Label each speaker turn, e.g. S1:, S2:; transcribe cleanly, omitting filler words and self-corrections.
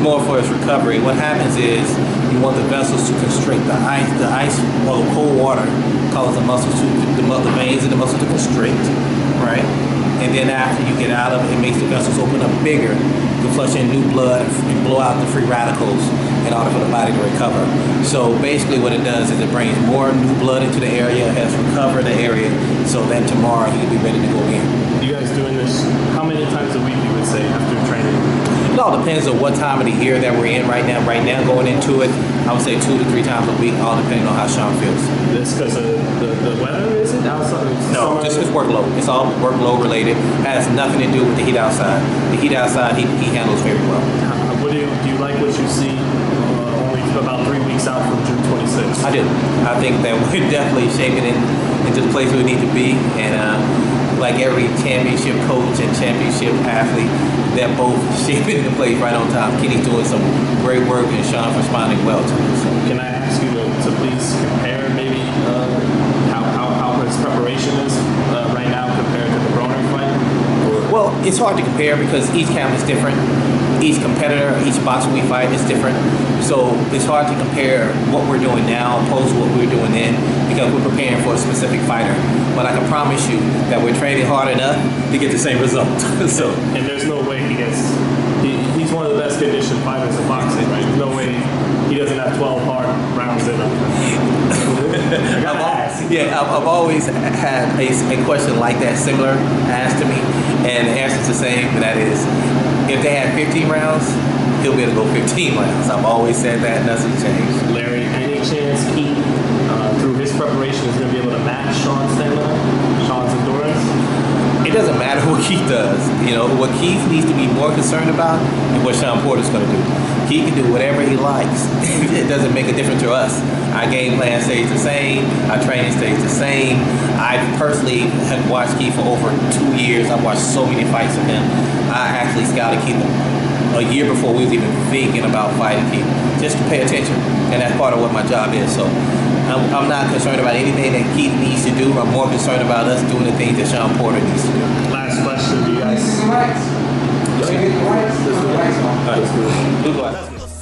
S1: more for its recovery. What happens is you want the vessels to constrict. The ice or the cold water causes the muscles to, the veins and the muscles to constrict, right? And then after you get out of it, it makes the vessels open up bigger to flush in new blood and blow out the free radicals in order for the body to recover. So basically what it does is it brings more new blood into the area, has recovered the area, so then tomorrow he'll be ready to go again.
S2: You guys doing this how many times a week, you would say, after training?
S1: It all depends on what time of the year that we're in right now. Right now, going into it, I would say 2 to 3 times a week, all depending on how Shawn feels.
S2: This because of the weather, is it? Outside?
S1: No, just his workload. It's all workload related. Has nothing to do with the heat outside. The heat outside, he handles very well.
S2: What do you like what you see only about 3 weeks out from June 26th?
S1: I do. I think that we're definitely shaping it into the place we need to be. And like every championship coach and championship athlete, they're both shaping the place right on top. Kenny's doing some great work and Shawn's responding well to it. So.
S2: Can I ask you to please compare maybe how his preparation is right now compared to the Broner fight?
S1: Well, it's hard to compare because each camp is different. Each competitor, each boxer we fight is different. So it's hard to compare what we're doing now opposed to what we were doing then because we're preparing for a specific fighter. But I can promise you that we're training hard enough to get the same result. So,
S2: and there's no way he's one of the best conditioned fighters in boxing, right? There's no way he doesn't have 12 hard rounds in him.
S1: I've always had a question like that similar asked to me, and the answer's the same, and that is, if they had 15 rounds, he'll be able to go 15 rounds. I've always said that, nothing's changed.
S2: Larry, any chance Keith, through his preparation, is going to be able to match Shawn's stamina, Shawn's endurance?
S1: It doesn't matter what Keith does. You know, what Keith needs to be more concerned about is what Shawn Porter's going to do. Keith can do whatever he likes. It doesn't make a difference to us. Our game plan stays the same. Our training stays the same. I personally have watched Keith for over 2 years. I've watched so many fights of him. I actually scouted Keith a year before we was even thinking about fighting Keith, just to pay attention. And that's part of what my job is. So I'm not concerned about anything that Keith needs to do. I'm more concerned about us doing the things that Shawn Porter needs to do.
S2: Last question, do you guys?
S3: This is the rights. This is the rights.
S1: All right. Blue glass.